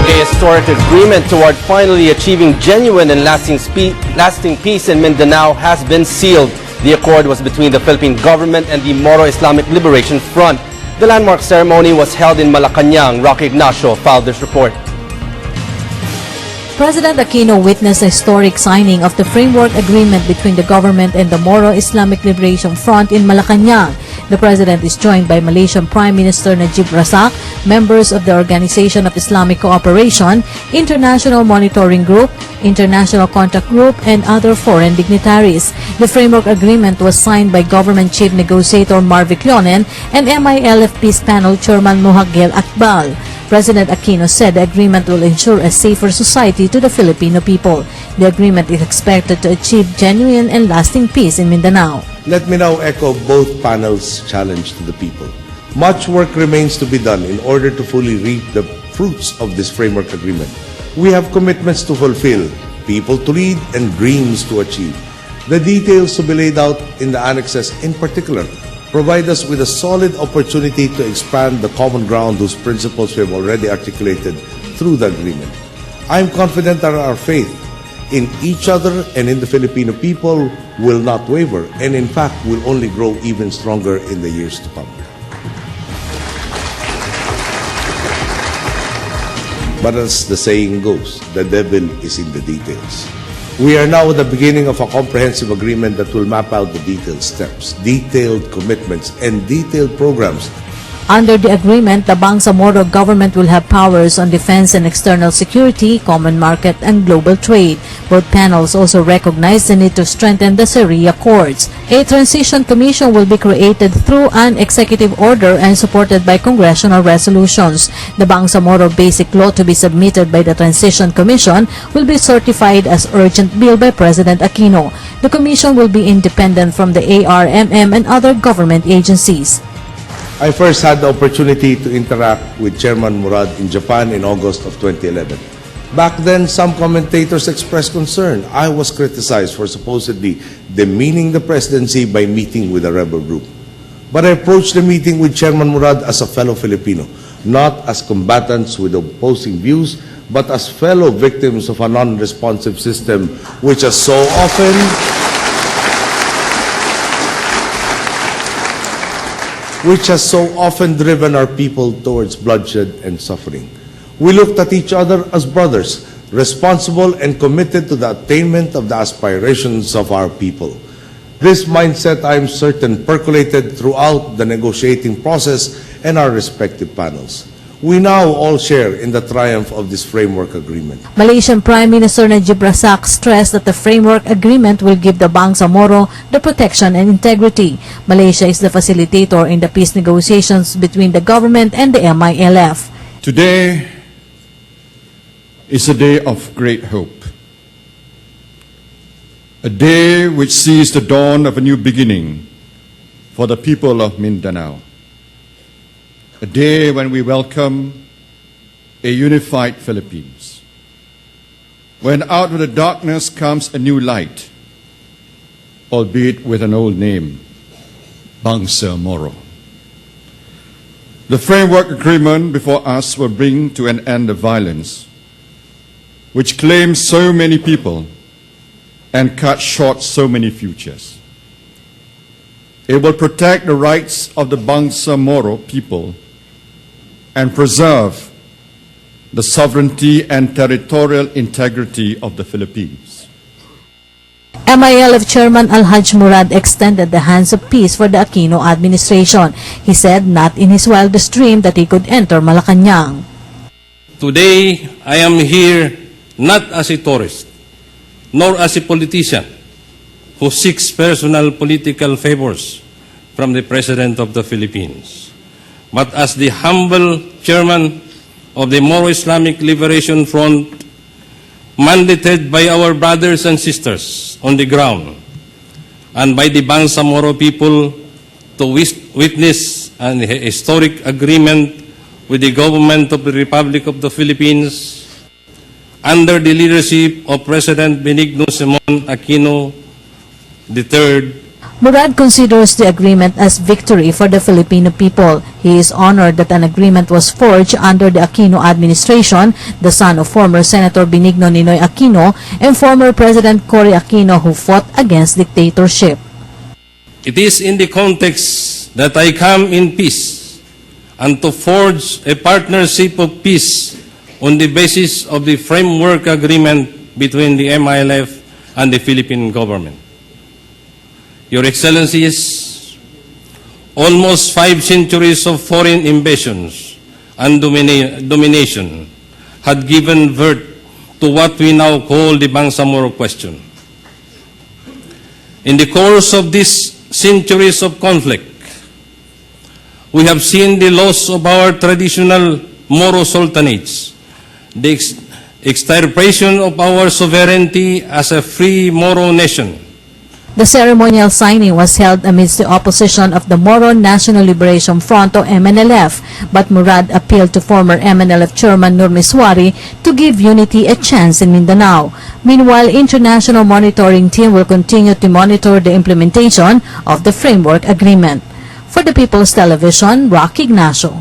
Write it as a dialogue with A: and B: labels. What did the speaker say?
A: A historic agreement toward finally achieving genuine and lasting peace in Mindanao has been sealed. The accord was between the Philippine government and the Moro Islamic Liberation Front. The landmark ceremony was held in Malacanang. Rocky Ignacio filed this report.
B: President Aquino witnessed a historic signing of the framework agreement between the government and the Moro Islamic Liberation Front in Malacanang. The president is joined by Malaysian Prime Minister Najib Razak, members of the Organization of Islamic Cooperation, International Monitoring Group, International Contact Group, and other foreign dignitaries. The framework agreement was signed by Government Chief Negotiator Marvic Leonen and MILF Peace Panel Chairman Mohagel Akbal. President Aquino said the agreement will ensure a safer society to the Filipino people. The agreement is expected to achieve genuine and lasting peace in Mindanao.
C: Let me now echo both panels' challenge to the people. Much work remains to be done in order to fully reap the fruits of this framework agreement. We have commitments to fulfill, people to lead, and dreams to achieve. The details to be laid out in the annexes in particular provide us with a solid opportunity to expand the common ground whose principles we have already articulated through the agreement. I am confident that our faith in each other and in the Filipino people will not waver, and in fact will only grow even stronger in the years to come. But as the saying goes, the devil is in the details. We are now at the beginning of a comprehensive agreement that will map out the detailed steps, detailed commitments, and detailed programs.
B: Under the agreement, the Bangsamoro government will have powers on defense and external security, common market, and global trade. Both panels also recognize the need to strengthen the Sharia courts. A transition commission will be created through an executive order and supported by congressional resolutions. The Bangsamoro Basic Law to be submitted by the Transition Commission will be certified as urgent bill by President Aquino. The commission will be independent from the ARMM and other government agencies.
C: I first had the opportunity to interact with Chairman Murad in Japan in August of 2011. Back then, some commentators expressed concern. I was criticized for supposedly demeaning the presidency by meeting with a rebel group. But I approached the meeting with Chairman Murad as a fellow Filipino, not as combatants with opposing views, but as fellow victims of a non-responsive system which has so often driven our people towards bloodshed and suffering. We looked at each other as brothers, responsible and committed to the attainment of the aspirations of our people. This mindset, I am certain, percolated throughout the negotiating process and our respective panels. We now all share in the triumph of this framework agreement.
B: Malaysian Prime Minister Najib Razak stressed that the framework agreement will give the Bangsamoro the protection and integrity. Malaysia is the facilitator in the peace negotiations between the government and the MILF.
D: Today is a day of great hope. A day which sees the dawn of a new beginning for the people of Mindanao. A day when we welcome a unified Philippines. When out of the darkness comes a new light, albeit with an old name, Bangsamoro. The framework agreement before us will bring to an end the violence which claims so many people and cut short so many futures. It will protect the rights of the Bangsamoro people and preserve the sovereignty and territorial integrity of the Philippines.
B: MILF Chairman Alhaj Murad extended the hands of peace for the Aquino administration. He said not in his wildest dream that he could enter Malacanang.
E: Today, I am here not as a tourist, nor as a politician who seeks personal political favors from the President of the Philippines, but as the humble chairman of the Moro Islamic Liberation Front, mandated by our brothers and sisters on the ground and by the Bangsamoro people to witness an historic agreement with the government of the Republic of the Philippines under the leadership of President Benigno Simon Aquino III.
B: Murad considers the agreement as victory for the Filipino people. He is honored that an agreement was forged under the Aquino administration, the son of former Senator Benigno Ninoy Aquino and former President Cory Aquino, who fought against dictatorship.
E: It is in the context that I come in peace and to forge a partnership of peace on the basis of the framework agreement between the MILF and the Philippine government. Your Excellencies, almost 5 centuries of foreign invasions and domination had given birth to what we now call the Bangsamoro question. In the course of these centuries of conflict, we have seen the loss of our traditional Moro sultanates, the extirpation of our sovereignty as a free Moro nation.
B: The ceremonial signing was held amidst the opposition of the Moro National Liberation Front o MNLF, but Murad appealed to former MNLF chairman Nur Miswari to give unity a chance in Mindanao. Meanwhile, international monitoring team will continue to monitor the implementation of the framework agreement. For the People's Television, Rock Ignacio.